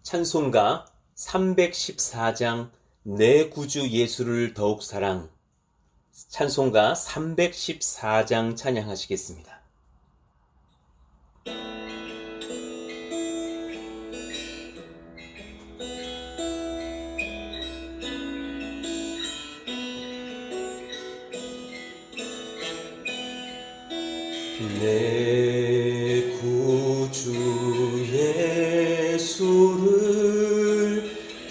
찬송가 314장 내 구주 예수를 더욱 사랑. 찬송가 314장 찬양하시겠습니다. 내 구주 예수를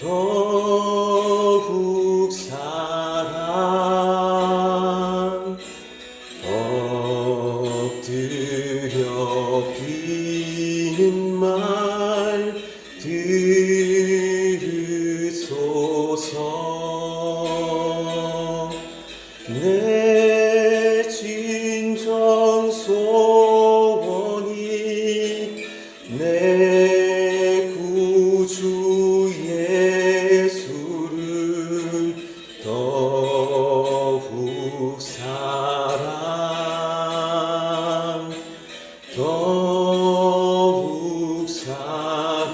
더욱 사랑. 엎드려 비는 말 들으소서. 내 진정 소원이 내 구주 예수를 더욱 사랑, 더욱 사랑.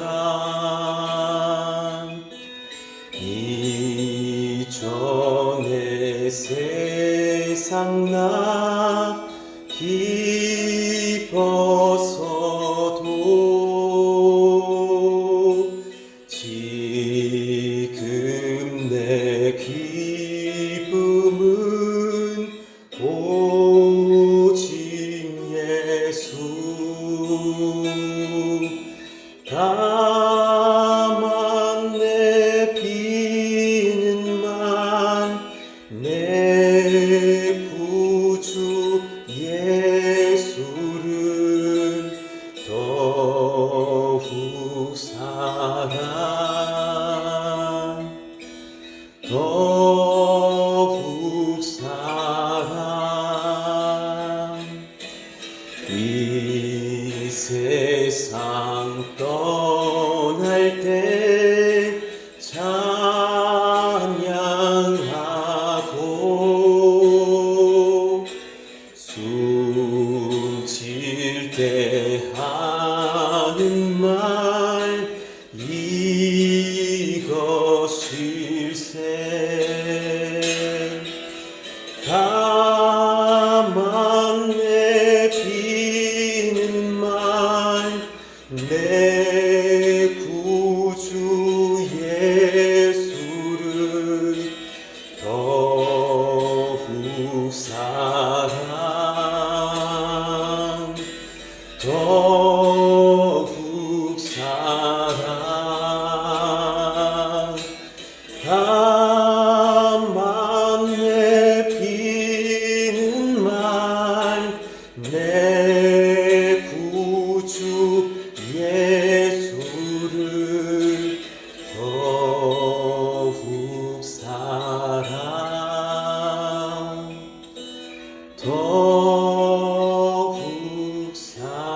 이전의 세상 나 기뻐서도 지금 내 기쁨은 오직 예수. 다만 내 비는 말 내 구주 예수를 더욱 사랑, 더욱 사랑. 이 세상 떠날 때 찬양하고 숨질 때 하는 말 이것일세. 다만 내 비는 말 내 구주 예수를 더욱 사랑, 더욱 사랑. 다만 내 비는 말 내 구주 예수를 더욱 사랑, 더욱 사랑.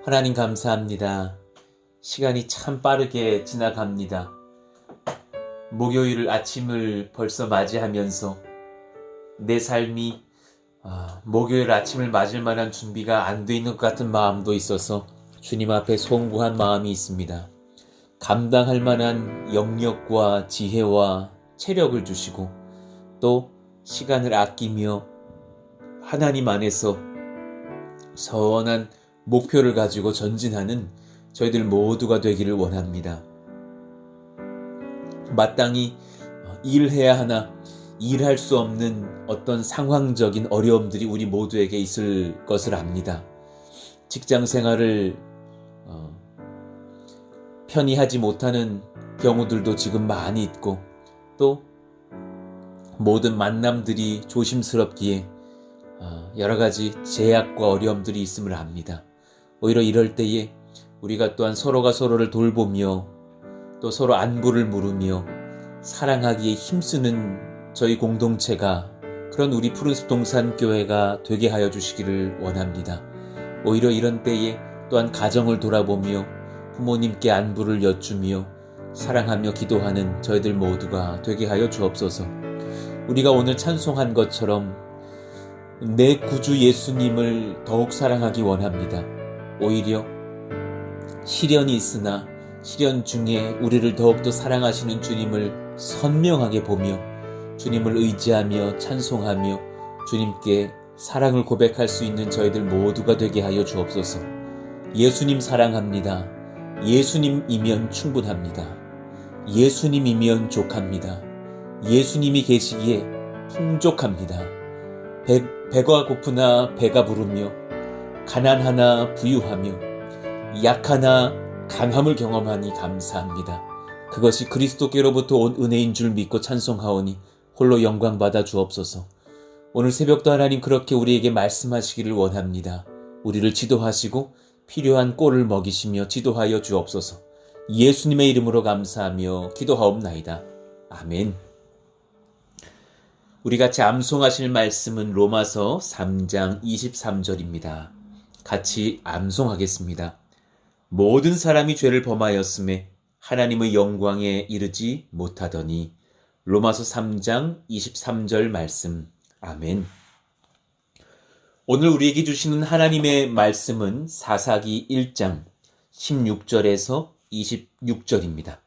하나님 감사합니다. 시간이 참 빠르게 지나갑니다. 목요일 아침을 벌써 맞이하면서 내 삶이 목요일 아침을 맞을 만한 준비가 안 돼 있는 것 같은 마음도 있어서 주님 앞에 송구한 마음이 있습니다. 감당할 만한 영역과 지혜와 체력을 주시고 또 시간을 아끼며 하나님 안에서 선한 목표를 가지고 전진하는 저희들 모두가 되기를 원합니다. 마땅히 일해야 하나 일할 수 없는 어떤 상황적인 어려움들이 우리 모두에게 있을 것을 압니다. 직장 생활을 편히 하지 못하는 경우들도 지금 많이 있고 또 모든 만남들이 조심스럽기에 여러 가지 제약과 어려움들이 있음을 압니다. 오히려 이럴 때에 우리가 또한 서로가 서로를 돌보며 또 서로 안부를 물으며 사랑하기에 힘쓰는 저희 공동체가 그런 우리 푸른숲 동산교회가 되게 하여 주시기를 원합니다. 오히려 이런 때에 또한 가정을 돌아보며 부모님께 안부를 여쭈며 사랑하며 기도하는 저희들 모두가 되게 하여 주옵소서. 우리가 오늘 찬송한 것처럼 내 구주 예수님을 더욱 사랑하기 원합니다. 오히려 시련이 있으나 시련 중에 우리를 더욱더 사랑하시는 주님을 선명하게 보며 주님을 의지하며 찬송하며 주님께 사랑을 고백할 수 있는 저희들 모두가 되게 하여 주옵소서. 예수님 사랑합니다. 예수님이면 충분합니다. 예수님이면 족합니다. 예수님이 계시기에 풍족합니다. 배가 고프나 배가 부르며 가난하나 부유하며 약하나 강함을 경험하니 감사합니다. 그것이 그리스도께로부터 온 은혜인 줄 믿고 찬송하오니 홀로 영광 받아 주옵소서. 오늘 새벽도 하나님 그렇게 우리에게 말씀하시기를 원합니다. 우리를 지도하시고 필요한 꼴을 먹이시며 지도하여 주옵소서. 예수님의 이름으로 감사하며 기도하옵나이다. 아멘. 우리 같이 암송하실 말씀은 로마서 3장 23절입니다. 같이 암송하겠습니다. 모든 사람이 죄를 범하였음에 하나님의 영광에 이르지 못하더니. 로마서 3장 23절 말씀. 아멘. 오늘 우리에게 주시는 하나님의 말씀은 사사기 1장 16절에서 26절입니다.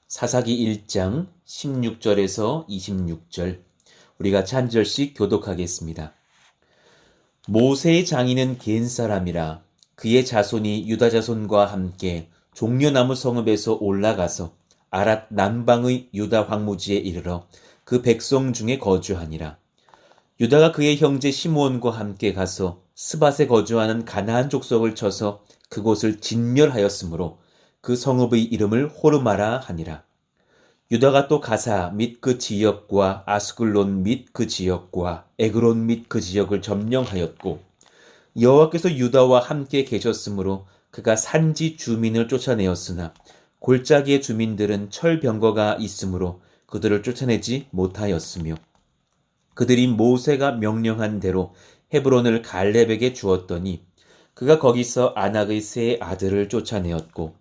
사사기 1장 16절에서 26절. 우리 같이 한 절씩 교독하겠습니다. 모세의 장인은 겐 사람이라 그의 자손이 유다 자손과 함께 종려나무 성읍에서 올라가서 아랏 남방의 유다 황무지에 이르러 그 백성 중에 거주하니라. 유다가 그의 형제 시므온과 함께 가서 스밧에 거주하는 가나안 족속을 쳐서 그곳을 진멸하였으므로 그 성읍의 이름을 호르마라 하니라. 유다가 또 가사 및 그 지역과 아스글론 및 그 지역과 에그론 및 그 지역을 점령하였고 여호와께서 유다와 함께 계셨으므로 그가 산지 주민을 쫓아내었으나 골짜기의 주민들은 철병거가 있으므로 그들을 쫓아내지 못하였으며 그들이 모세가 명령한 대로 헤브론을 갈렙에게 주었더니 그가 거기서 아낙의 세 아들을 쫓아내었고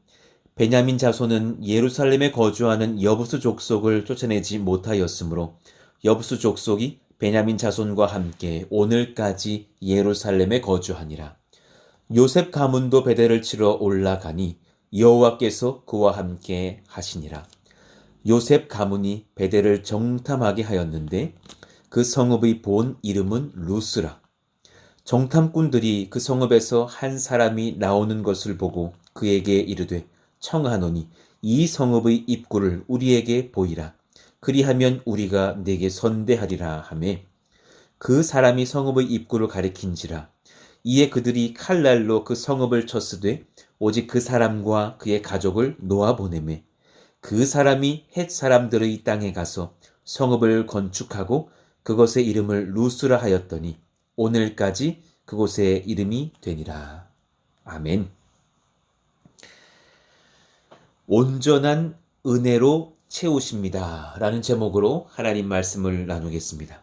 베냐민 자손은 예루살렘에 거주하는 여부수 족속을 쫓아내지 못하였으므로 여부수 족속이 베냐민 자손과 함께 오늘까지 예루살렘에 거주하니라. 요셉 가문도 베델을 치러 올라가니 여호와께서 그와 함께 하시니라. 요셉 가문이 베델을 정탐하게 하였는데 그 성읍의 본 이름은 루스라. 정탐꾼들이 그 성읍에서 한 사람이 나오는 것을 보고 그에게 이르되 청하노니 이 성읍의 입구를 우리에게 보이라. 그리하면 우리가 네게 선대하리라 하매 그 사람이 성읍의 입구를 가리킨지라. 이에 그들이 칼날로 그 성읍을 쳤으되 오직 그 사람과 그의 가족을 놓아보내매 그 사람이 헷 사람들의 땅에 가서 성읍을 건축하고 그것의 이름을 루스라 하였더니 오늘까지 그곳의 이름이 되니라. 아멘. 온전한 은혜로 채우십니다. 라는 제목으로 하나님 말씀을 나누겠습니다.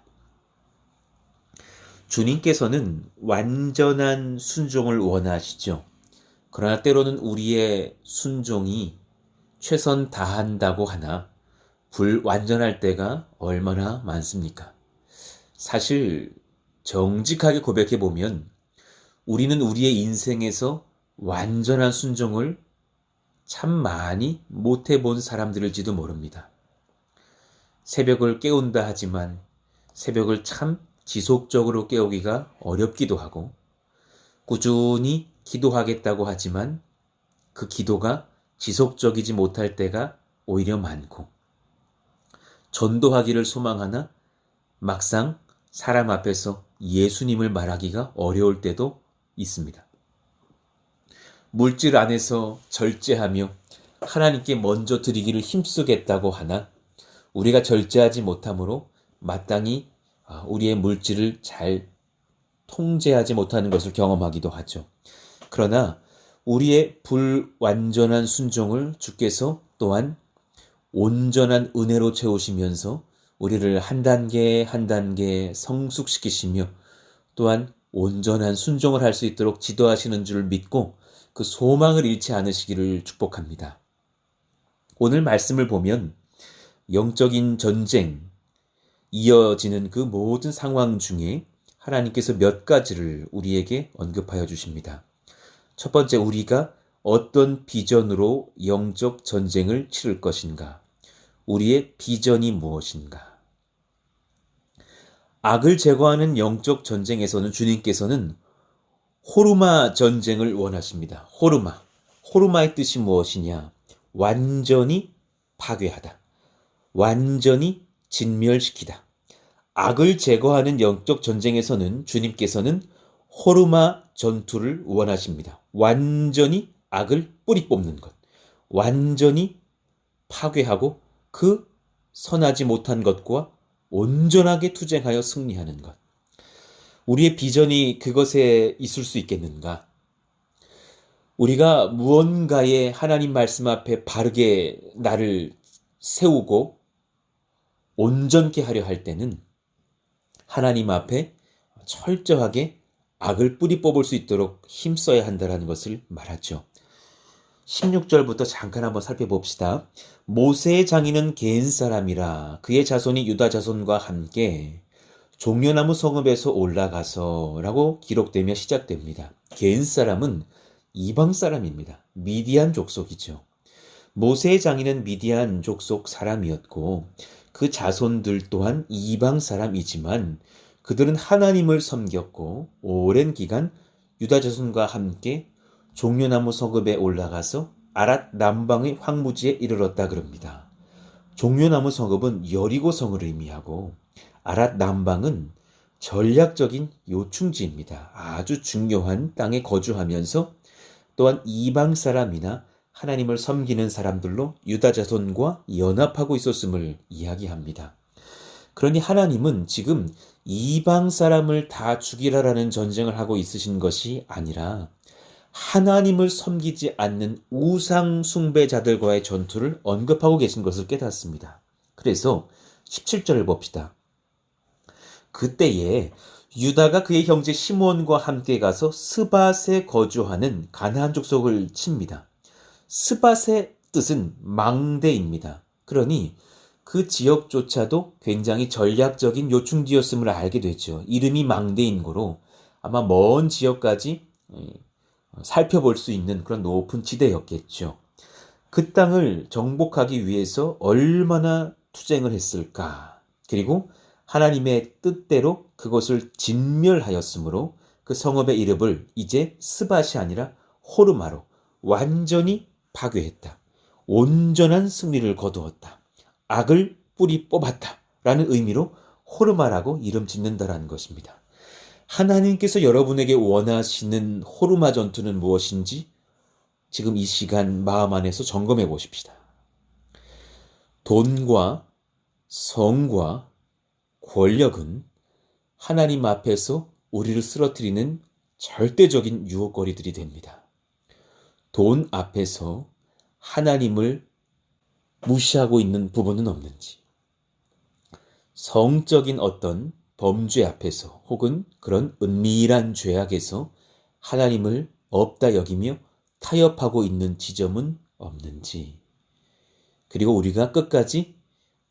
주님께서는 완전한 순종을 원하시죠. 그러나 때로는 우리의 순종이 최선 다한다고 하나 불완전할 때가 얼마나 많습니까? 사실 정직하게 고백해보면 우리는 우리의 인생에서 완전한 순종을 참 많이 못해본 사람들일지도 모릅니다. 새벽을 깨운다 하지만 새벽을 참 지속적으로 깨우기가 어렵기도 하고 꾸준히 기도하겠다고 하지만 그 기도가 지속적이지 못할 때가 오히려 많고 전도하기를 소망하나 막상 사람 앞에서 예수님을 말하기가 어려울 때도 있습니다. 물질 안에서 절제하며 하나님께 먼저 드리기를 힘쓰겠다고 하나 우리가 절제하지 못하므로 마땅히 우리의 물질을 잘 통제하지 못하는 것을 경험하기도 하죠. 그러나 우리의 불완전한 순종을 주께서 또한 온전한 은혜로 채우시면서 우리를 한 단계 한 단계 성숙시키시며 또한 온전한 순종을 할 수 있도록 지도하시는 줄 믿고 그 소망을 잃지 않으시기를 축복합니다. 오늘 말씀을 보면 영적인 전쟁, 이어지는 그 모든 상황 중에 하나님께서 몇 가지를 우리에게 언급하여 주십니다. 첫 번째, 우리가 어떤 비전으로 영적 전쟁을 치를 것인가? 우리의 비전이 무엇인가? 악을 제거하는 영적 전쟁에서는 주님께서는 호르마 전쟁을 원하십니다. 호르마의 뜻이 무엇이냐? 완전히 파괴하다. 완전히 진멸시키다. 악을 제거하는 영적 전쟁에서는 주님께서는 호르마 전투를 원하십니다. 완전히 악을 뿌리 뽑는 것. 완전히 파괴하고 그 선하지 못한 것과 온전하게 투쟁하여 승리하는 것. 우리의 비전이 그것에 있을 수 있겠는가? 우리가 무언가에 하나님 말씀 앞에 바르게 나를 세우고 온전케 하려 할 때는 하나님 앞에 철저하게 악을 뿌리 뽑을 수 있도록 힘써야 한다는 것을 말하죠. 16절부터 잠깐 한번 살펴봅시다. 모세의 장인은 겐 사람이라 그의 자손이 유다 자손과 함께 종려나무 성읍에서 올라가서 라고 기록되며 시작됩니다. 겐 사람은 이방 사람입니다. 미디안 족속이죠. 모세의 장인은 미디안 족속 사람이었고 그 자손들 또한 이방 사람이지만 그들은 하나님을 섬겼고 오랜 기간 유다 자손과 함께 종려나무 성읍에 올라가서 아랏 남방의 황무지에 이르렀다 그럽니다. 종려나무 성읍은 여리고 성을 의미하고 아랏 남방은 전략적인 요충지입니다. 아주 중요한 땅에 거주하면서 또한 이방 사람이나 하나님을 섬기는 사람들로 유다 자손과 연합하고 있었음을 이야기합니다. 그러니 하나님은 지금 이방 사람을 다 죽이라라는 전쟁을 하고 있으신 것이 아니라 하나님을 섬기지 않는 우상 숭배자들과의 전투를 언급하고 계신 것을 깨닫습니다. 그래서 17절을 봅시다. 그때에 유다가 그의 형제 시므온과 함께 가서 스밧에 거주하는 가나안 족속을 칩니다. 스밧의 뜻은 망대입니다. 그러니 그 지역조차도 굉장히 전략적인 요충지였음을 알게 되죠. 이름이 망대인 거로 아마 먼 지역까지 살펴볼 수 있는 그런 높은 지대였겠죠. 그 땅을 정복하기 위해서 얼마나 투쟁을 했을까. 그리고 하나님의 뜻대로 그것을 진멸하였으므로 그 성읍의 이름을 이제 스밧이 아니라 호르마로 완전히 파괴했다. 온전한 승리를 거두었다. 악을 뿌리 뽑았다. 라는 의미로 호르마라고 이름 짓는다라는 것입니다. 하나님께서 여러분에게 원하시는 호르마 전투는 무엇인지 지금 이 시간 마음 안에서 점검해 보십시다. 돈과 성과 권력은 하나님 앞에서 우리를 쓰러뜨리는 절대적인 유혹거리들이 됩니다. 돈 앞에서 하나님을 무시하고 있는 부분은 없는지, 성적인 어떤 범죄 앞에서 혹은 그런 은밀한 죄악에서 하나님을 없다 여기며 타협하고 있는 지점은 없는지, 그리고 우리가 끝까지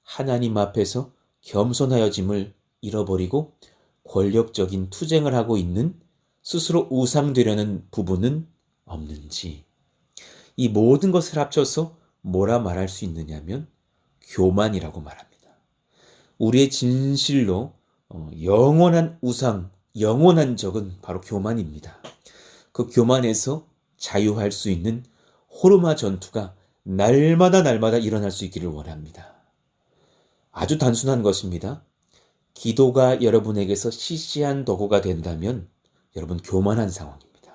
하나님 앞에서 겸손하여짐을 잃어버리고 권력적인 투쟁을 하고 있는 스스로 우상되려는 부분은 없는지, 이 모든 것을 합쳐서 뭐라 말할 수 있느냐면 교만이라고 말합니다. 우리의 진실로 영원한 우상, 영원한 적은 바로 교만입니다. 그 교만에서 자유할 수 있는 호르마 전투가 날마다 일어날 수 있기를 원합니다. 아주 단순한 것입니다. 기도가 여러분에게서 시시한 도구가 된다면 여러분 교만한 상황입니다.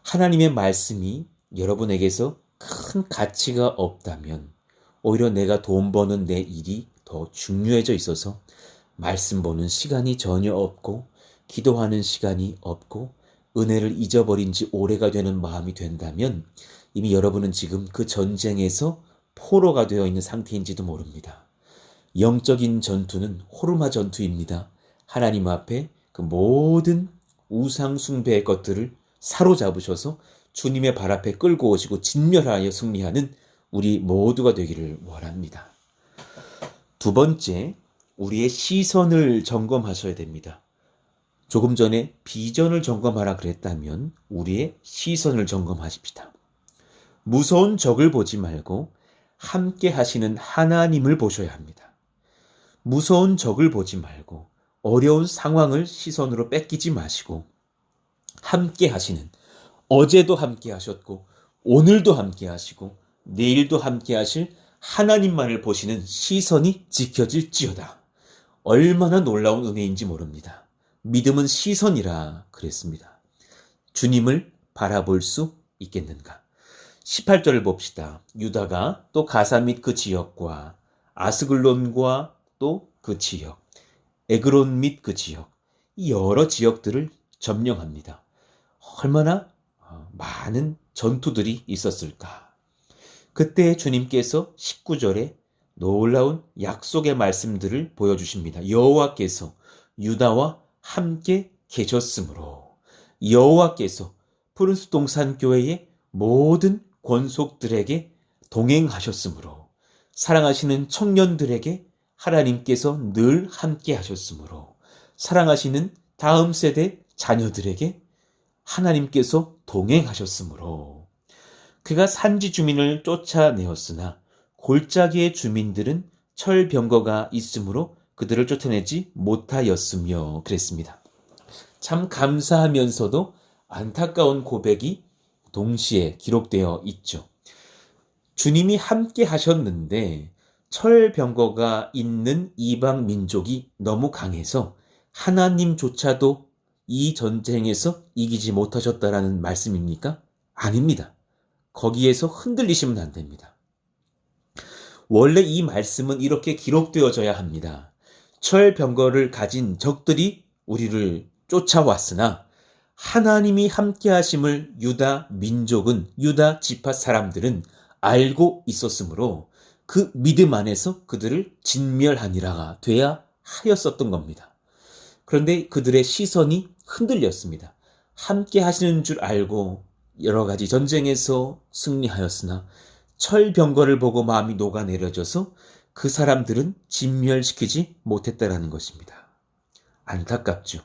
하나님의 말씀이 여러분에게서 큰 가치가 없다면 오히려 내가 돈 버는 내 일이 더 중요해져 있어서 말씀 보는 시간이 전혀 없고 기도하는 시간이 없고 은혜를 잊어버린 지 오래가 되는 마음이 된다면 이미 여러분은 지금 그 전쟁에서 포로가 되어 있는 상태인지도 모릅니다. 영적인 전투는 호르마 전투입니다. 하나님 앞에 그 모든 우상 숭배의 것들을 사로잡으셔서 주님의 발 앞에 끌고 오시고 진멸하여 승리하는 우리 모두가 되기를 원합니다. 두 번째, 우리의 시선을 점검하셔야 됩니다. 조금 전에 비전을 점검하라 그랬다면 우리의 시선을 점검하십시다. 무서운 적을 보지 말고 함께 하시는 하나님을 보셔야 합니다. 무서운 적을 보지 말고 어려운 상황을 시선으로 뺏기지 마시고 함께 하시는, 어제도 함께 하셨고 오늘도 함께 하시고 내일도 함께 하실 하나님만을 보시는 시선이 지켜질지어다. 얼마나 놀라운 은혜인지 모릅니다. 믿음은 시선이라 그랬습니다. 주님을 바라볼 수 있겠는가? 18절을 봅시다. 유다가 또 가사 및 그 지역과 아스글론과 또 그 지역, 에그론 및 그 지역, 이 여러 지역들을 점령합니다. 얼마나 많은 전투들이 있었을까? 그때 주님께서 19절에 놀라운 약속의 말씀들을 보여주십니다. 여호와께서 유다와 함께 계셨으므로, 여호와께서 푸른숲 동산교회의 모든 권속들에게 동행하셨으므로, 사랑하시는 청년들에게 하나님께서 늘 함께 하셨으므로, 사랑하시는 다음 세대 자녀들에게 하나님께서 동행하셨으므로, 그가 산지 주민을 쫓아내었으나 골짜기의 주민들은 철병거가 있으므로 그들을 쫓아내지 못하였으며 그랬습니다. 참 감사하면서도 안타까운 고백이 동시에 기록되어 있죠. 주님이 함께 하셨는데 철병거가 있는 이방 민족이 너무 강해서 하나님조차도 이 전쟁에서 이기지 못하셨다라는 말씀입니까? 아닙니다. 거기에서 흔들리시면 안 됩니다. 원래 이 말씀은 이렇게 기록되어져야 합니다. 철병거를 가진 적들이 우리를 쫓아왔으나 하나님이 함께 하심을 유다 민족은, 유다 지파 사람들은 알고 있었으므로 그 믿음 안에서 그들을 진멸하니라가 돼야 하였었던 겁니다. 그런데 그들의 시선이 흔들렸습니다. 함께 하시는 줄 알고 여러 가지 전쟁에서 승리하였으나 철병거를 보고 마음이 녹아내려져서 그 사람들은 진멸시키지 못했다라는 것입니다. 안타깝죠.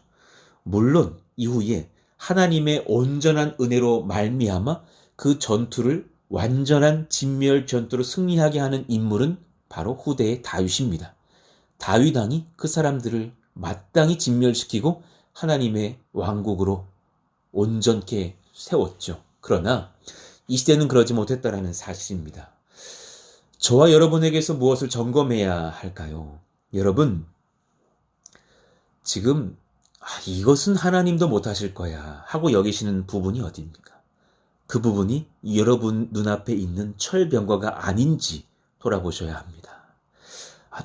물론 이후에 하나님의 온전한 은혜로 말미암아 그 전투를 완전한 진멸 전투로 승리하게 하는 인물은 바로 후대의 다윗입니다. 다윗 왕이 그 사람들을 마땅히 진멸시키고 하나님의 왕국으로 온전케 세웠죠. 그러나 이 시대는 그러지 못했다라는 사실입니다. 저와 여러분에게서 무엇을 점검해야 할까요? 여러분, 지금 이것은 하나님도 못하실 거야 하고 여기시는 부분이 어디입니까? 그 부분이 여러분 눈앞에 있는 철병거가 아닌지 돌아보셔야 합니다.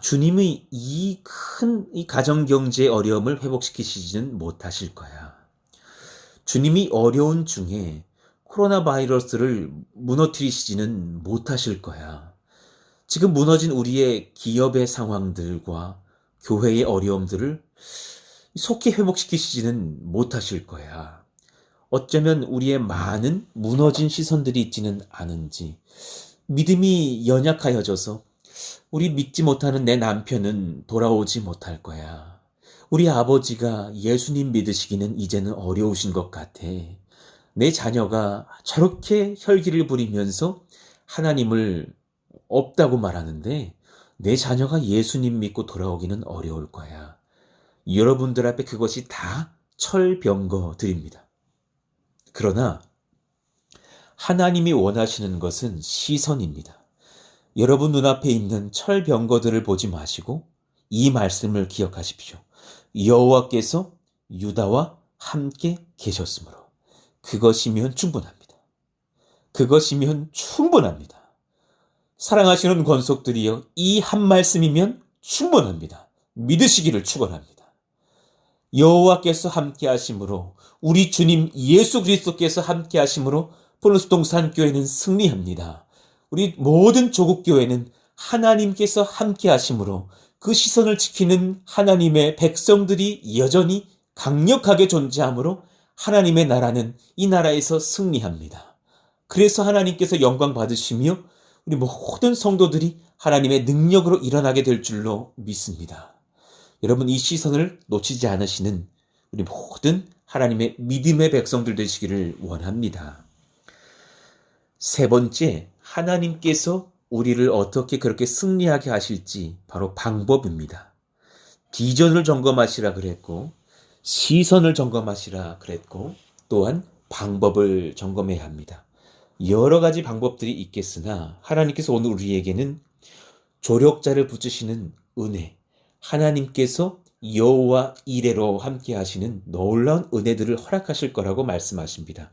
주님이 이 큰 가정경제의 어려움을 회복시키시지는 못하실 거야. 주님이 어려운 중에 코로나 바이러스를 무너뜨리시지는 못하실 거야. 지금 무너진 우리의 기업의 상황들과 교회의 어려움들을 속히 회복시키시지는 못하실 거야. 어쩌면 우리의 많은 무너진 시선들이 있지는 않은지, 믿음이 연약하여져서 우리 믿지 못하는 내 남편은 돌아오지 못할 거야. 우리 아버지가 예수님 믿으시기는 이제는 어려우신 것 같아. 내 자녀가 저렇게 혈기를 부리면서 하나님을 없다고 말하는데 내 자녀가 예수님 믿고 돌아오기는 어려울 거야. 여러분들 앞에 그것이 다 철병거들입니다. 그러나 하나님이 원하시는 것은 시선입니다. 여러분 눈앞에 있는 철병거들을 보지 마시고 이 말씀을 기억하십시오. 여호와께서 유다와 함께 계셨으므로. 그것이면 충분합니다. 그것이면 충분합니다. 사랑하시는 권속들이여, 이 한 말씀이면 충분합니다. 믿으시기를 축원합니다. 여호와께서 함께 하심으로, 우리 주님 예수 그리스도께서 함께 하심으로 푸른숲 동산교회는 승리합니다. 우리 모든 조국교회는 하나님께서 함께 하심으로 그 시선을 지키는 하나님의 백성들이 여전히 강력하게 존재하므로 하나님의 나라는 이 나라에서 승리합니다. 그래서 하나님께서 영광 받으시며 우리 모든 성도들이 하나님의 능력으로 일어나게 될 줄로 믿습니다. 여러분, 이 시선을 놓치지 않으시는 우리 모든 하나님의 믿음의 백성들 되시기를 원합니다. 세 번째, 하나님께서 우리를 어떻게 그렇게 승리하게 하실지 바로 방법입니다. 비전을 점검하시라 그랬고, 시선을 점검하시라 그랬고, 또한 방법을 점검해야 합니다. 여러 가지 방법들이 있겠으나 하나님께서 오늘 우리에게는 조력자를 붙이시는 은혜, 하나님께서 여호와 이레로 함께 하시는 놀라운 은혜들을 허락하실 거라고 말씀하십니다.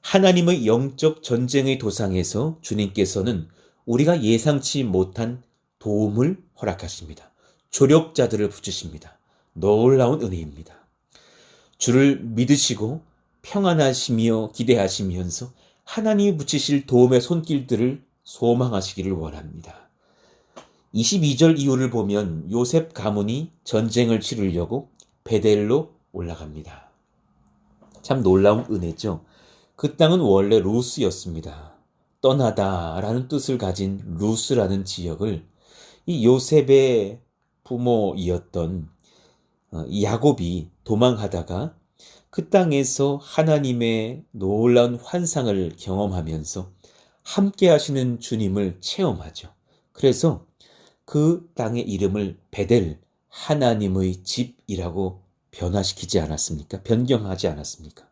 하나님의 영적 전쟁의 도상에서 주님께서는 우리가 예상치 못한 도움을 허락하십니다. 조력자들을 붙이십니다. 놀라운 은혜입니다. 주를 믿으시고 평안하시며 기대하시면서 하나님이 붙이실 도움의 손길들을 소망하시기를 원합니다. 22절 이후를 보면 요셉 가문이 전쟁을 치르려고 베델로 올라갑니다. 참 놀라운 은혜죠. 그 땅은 원래 루스였습니다. 떠나다라는 뜻을 가진 루스라는 지역을 이 요셉의 부모이었던 야곱이 도망하다가 그 땅에서 하나님의 놀라운 환상을 경험하면서 함께 하시는 주님을 체험하죠. 그래서 그 땅의 이름을 베델, 하나님의 집이라고 변화시키지 않았습니까? 변경하지 않았습니까?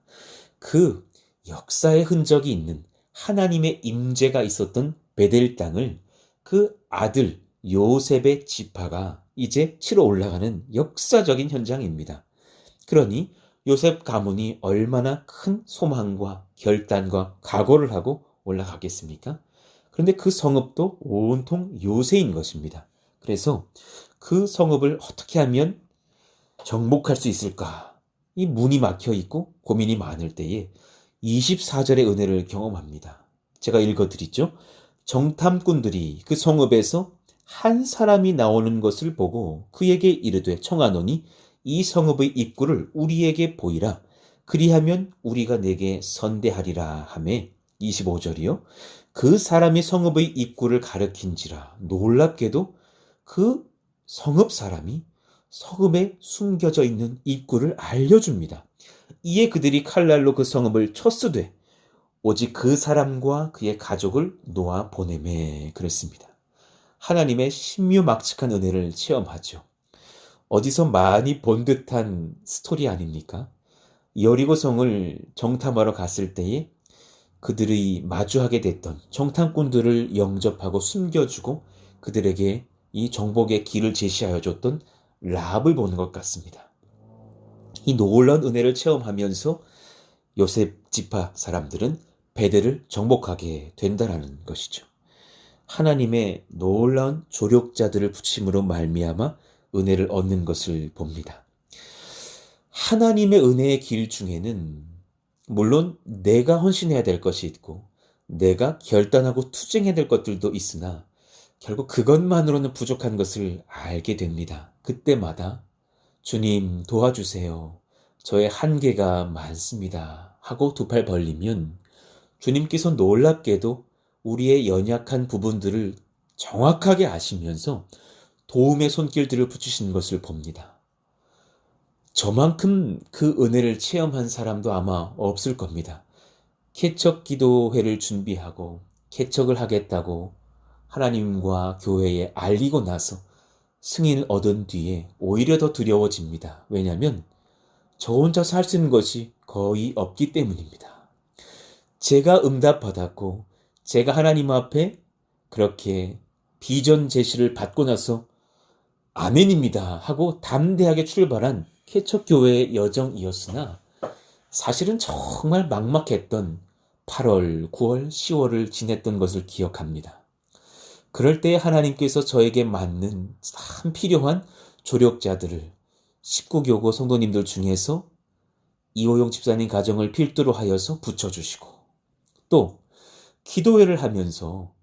그 역사의 흔적이 있는 하나님의 임재가 있었던 베델 땅을 그 아들 요셉의 지파가 이제 치러 올라가는 역사적인 현장입니다. 그러니 요셉 가문이 얼마나 큰 소망과 결단과 각오를 하고 올라가겠습니까? 그런데 그 성읍도 온통 요새인 것입니다. 그래서 그 성읍을 어떻게 하면 정복할 수 있을까? 이 문이 막혀 있고 고민이 많을 때에 24절의 은혜를 경험합니다. 제가 읽어드리죠. 정탐꾼들이 그 성읍에서 한 사람이 나오는 것을 보고 그에게 이르되 청하노니 이 성읍의 입구를 우리에게 보이라. 그리하면 우리가 내게 선대하리라 하매 25절이요. 그 사람이 성읍의 입구를 가리킨지라. 놀랍게도 그 성읍 사람이 성읍에 숨겨져 있는 입구를 알려줍니다. 이에 그들이 칼날로 그 성읍을 쳤으되 오직 그 사람과 그의 가족을 놓아 보내매 그랬습니다. 하나님의 신묘막측한 은혜를 체험하죠. 어디서 많이 본 듯한 스토리 아닙니까? 여리고성을 정탐하러 갔을 때에 그들이 마주하게 됐던 정탐꾼들을 영접하고 숨겨주고 그들에게 이 정복의 길을 제시하여 줬던 라합을 보는 것 같습니다. 이 놀라운 은혜를 체험하면서 요셉 지파 사람들은 베델을 정복하게 된다라는 것이죠. 하나님의 놀라운 조력자들을 붙임으로 말미암아 은혜를 얻는 것을 봅니다. 하나님의 은혜의 길 중에는 물론 내가 헌신해야 될 것이 있고 내가 결단하고 투쟁해야 될 것들도 있으나 결국 그것만으로는 부족한 것을 알게 됩니다. 그때마다 주님 도와주세요. 저의 한계가 많습니다. 하고 두 팔 벌리면 주님께서 놀랍게도 우리의 연약한 부분들을 정확하게 아시면서 도움의 손길들을 붙이신 것을 봅니다. 저만큼 그 은혜를 체험한 사람도 아마 없을 겁니다. 개척 기도회를 준비하고 개척을 하겠다고 하나님과 교회에 알리고 나서 승인을 얻은 뒤에 오히려 더 두려워집니다. 왜냐하면 저 혼자서 할 수 있는 것이 거의 없기 때문입니다. 제가 응답받았고 제가 하나님 앞에 그렇게 비전 제시를 받고 나서 아멘입니다 하고 담대하게 출발한 개척교회의 여정이었으나 사실은 정말 막막했던 8월, 9월, 10월을 지냈던 것을 기억합니다. 그럴 때 하나님께서 저에게 맞는 참 필요한 조력자들을 19교구 성도님들 중에서 이호용 집사님 가정을 필두로 하여서 붙여주시고 또 기도회를 하면서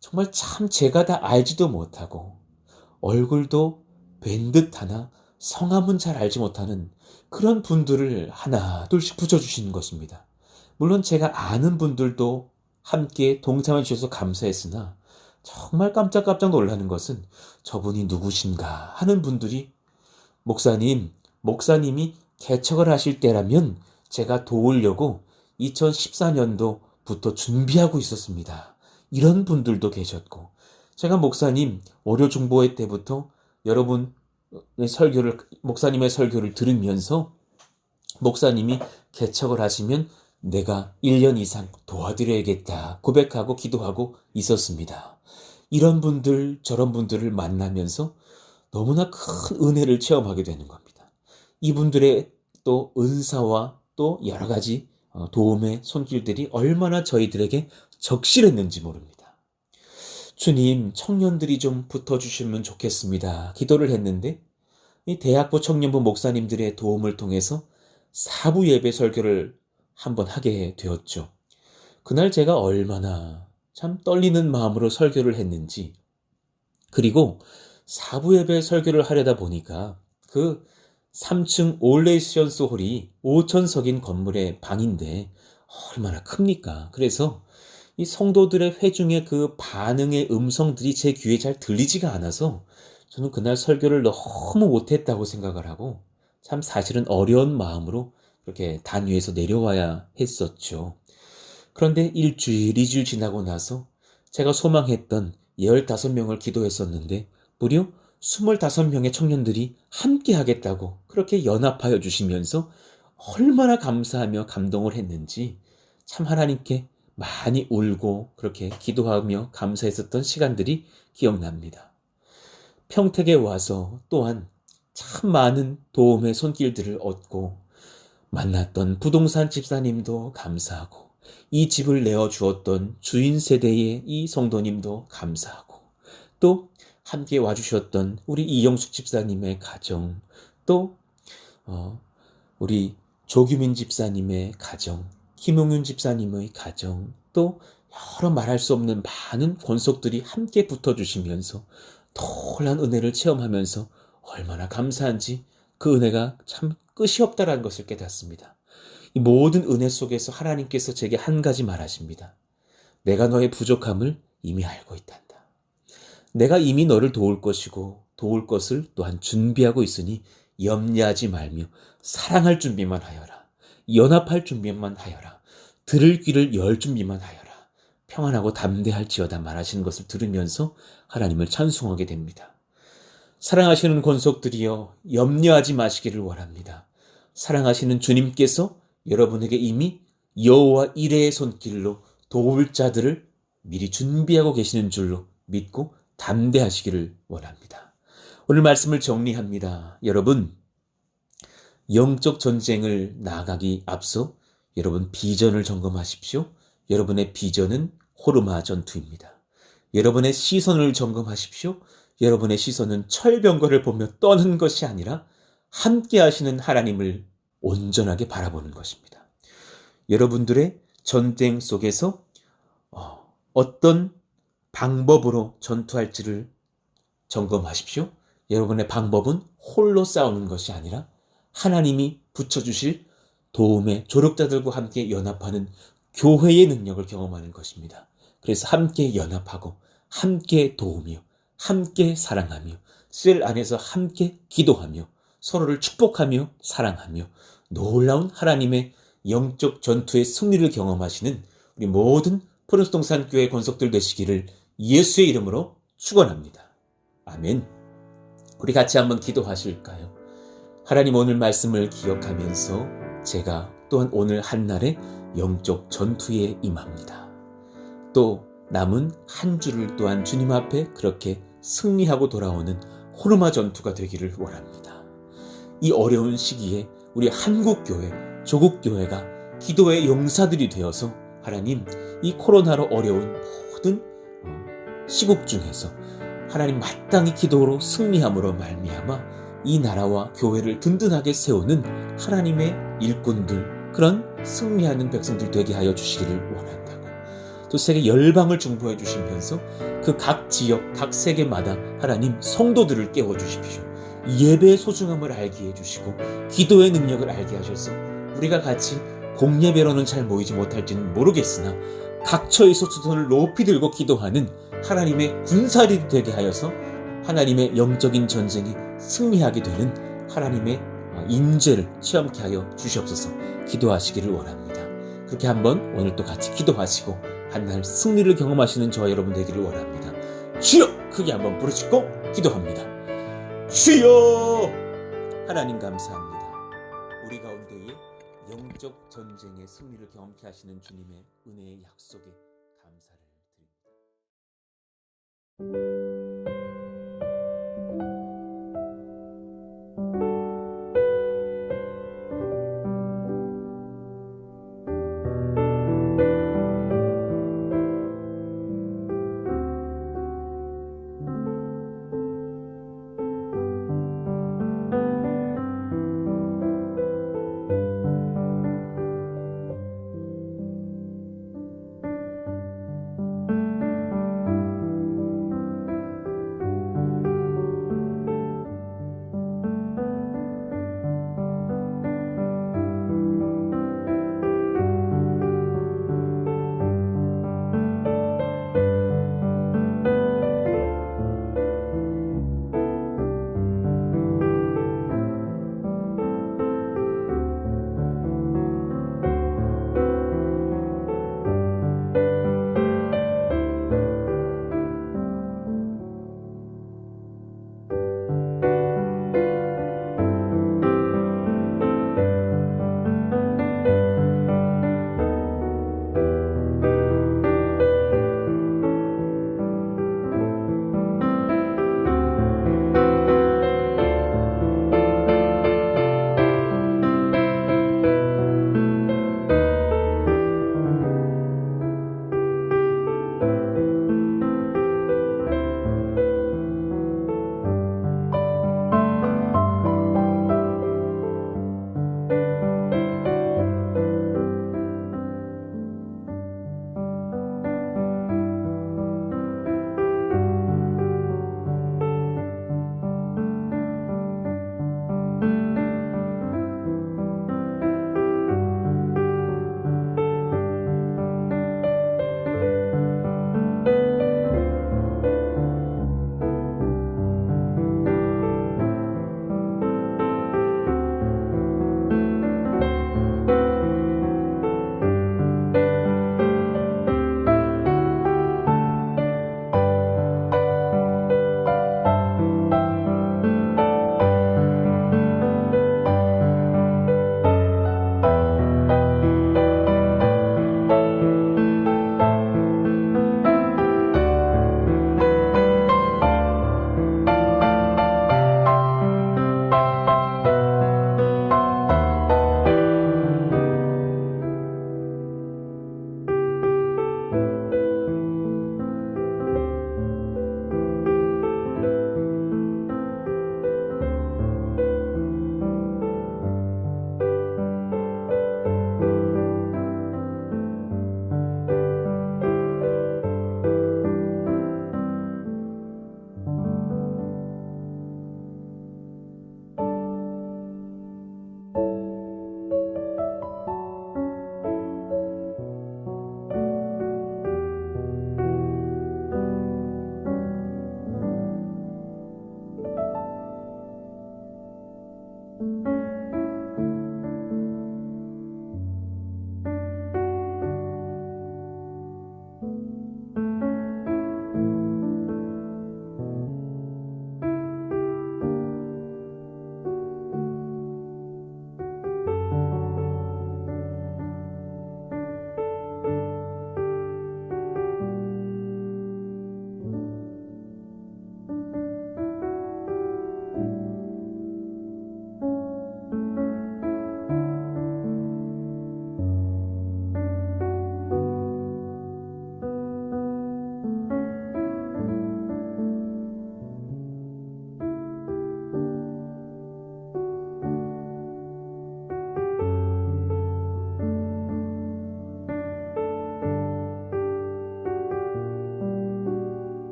정말 참 제가 다 알지도 못하고 얼굴도 뵌 듯하나 성함은 잘 알지 못하는 그런 분들을 하나 둘씩 붙여주시는 것입니다. 물론 제가 아는 분들도 함께 동참해 주셔서 감사했으나 정말 깜짝깜짝 놀라는 것은 저분이 누구신가 하는 분들이 목사님이 개척을 하실 때라면 제가 도우려고 2014년도부터 준비하고 있었습니다. 이런 분들도 계셨고, 제가 목사님 월요 중보회 때부터 목사님의 설교를 들으면서 목사님이 개척을 하시면 내가 1년 이상 도와드려야겠다 고백하고 기도하고 있었습니다. 이런 분들, 저런 분들을 만나면서 너무나 큰 은혜를 체험하게 되는 겁니다. 이분들의 또 은사와 또 여러 가지 도움의 손길들이 얼마나 저희들에게 적실했는지 모릅니다. 주님, 청년들이 좀 붙어주시면 좋겠습니다. 기도를 했는데 이 대학부 청년부 목사님들의 도움을 통해서 사부 예배 설교를 한번 하게 되었죠. 그날 제가 얼마나 참 떨리는 마음으로 설교를 했는지, 그리고 사부 예배 설교를 하려다 보니까 그 3층 올레이션스 홀이 5천석인 건물의 방인데 얼마나 큽니까? 그래서 이 성도들의 회중의 그 반응의 음성들이 제 귀에 잘 들리지가 않아서 저는 그날 설교를 너무 못했다고 생각을 하고 참 사실은 어려운 마음으로 그렇게 단 위에서 내려와야 했었죠. 그런데 1주일, 2주일 지나고 나서 제가 소망했던 15명을 기도했었는데 무려 25명의 청년들이 함께 하겠다고 그렇게 연합하여 주시면서 얼마나 감사하며 감동을 했는지 참 하나님께 많이 울고 그렇게 기도하며 감사했었던 시간들이 기억납니다. 평택에 와서 또한 참 많은 도움의 손길들을 얻고 만났던 부동산 집사님도 감사하고 이 집을 내어주었던 주인 세대의 이 성도님도 감사하고 또 함께 와주셨던 우리 이영숙 집사님의 가정, 또 우리 조규민 집사님의 가정, 김용윤 집사님의 가정, 또 여러 말할 수 없는 많은 권속들이 함께 붙어주시면서 놀란 은혜를 체험하면서 얼마나 감사한지 그 은혜가 참 끝이 없다라는 것을 깨닫습니다. 이 모든 은혜 속에서 하나님께서 제게 한 가지 말하십니다. 내가 너의 부족함을 이미 알고 있단다. 내가 이미 너를 도울 것이고 도울 것을 또한 준비하고 있으니 염려하지 말며 사랑할 준비만 하여라. 연합할 준비만 하여라. 들을 귀를 열 준비만 하여라. 평안하고 담대할지어다 말하시는 것을 들으면서 하나님을 찬송하게 됩니다. 사랑하시는 권속들이여 염려하지 마시기를 원합니다. 사랑하시는 주님께서 여러분에게 이미 여호와 이레의 손길로 도울 자들을 미리 준비하고 계시는 줄로 믿고 담대하시기를 원합니다. 오늘 말씀을 정리합니다. 여러분, 영적 전쟁을 나아가기 앞서 여러분 비전을 점검하십시오. 여러분의 비전은 호르마 전투입니다. 여러분의 시선을 점검하십시오. 여러분의 시선은 철병거를 보며 떠는 것이 아니라 함께 하시는 하나님을 온전하게 바라보는 것입니다. 여러분들의 전쟁 속에서 어떤 방법으로 전투할지를 점검하십시오. 여러분의 방법은 홀로 싸우는 것이 아니라 하나님이 붙여주실 도움의 조력자들과 함께 연합하는 교회의 능력을 경험하는 것입니다. 그래서 함께 연합하고 함께 도우며 함께 사랑하며 셀 안에서 함께 기도하며 서로를 축복하며 사랑하며 놀라운 하나님의 영적 전투의 승리를 경험하시는 우리 모든 푸른수동산 교회 권속들 되시기를 예수의 이름으로 축원합니다. 아멘. 우리 같이 한번 기도하실까요? 하나님, 오늘 말씀을 기억하면서 제가 또한 오늘 한날의 영적 전투에 임합니다. 또 남은 한 주를 또한 주님 앞에 그렇게 승리하고 돌아오는 호르마 전투가 되기를 원합니다. 이 어려운 시기에 우리 한국교회, 조국교회가 기도의 용사들이 되어서 하나님, 이 코로나로 어려운 모든 시국 중에서 하나님 마땅히 기도로 승리함으로 말미암아 이 나라와 교회를 든든하게 세우는 하나님의 일꾼들, 그런 승리하는 백성들 되게 하여 주시기를 원한다고. 또 세계 열방을 중보해 주시면서 그 각 지역, 각 세계마다 하나님 성도들을 깨워 주십시오. 예배의 소중함을 알게 해주시고 기도의 능력을 알게 하셔서 우리가 같이 공예배로는 잘 모이지 못할지는 모르겠으나 각처에서 두 손을 높이 들고 기도하는 하나님의 군사들이 되게 하여서 하나님의 영적인 전쟁에 승리하게 되는 하나님의 인재를 체험케 하여 주시옵소서. 기도하시기를 원합니다. 그렇게 한번 오늘 또 같이 기도하시고 한날 승리를 경험하시는 저와 여러분 되기를 원합니다. 주여! 크게 한번 부르짖고 기도합니다. 주여! 하나님 감사합니다. 우리 가운데에 영적 전쟁의 승리를 경험케 하시는 주님의 은혜의 약속에 감사를 드립니다.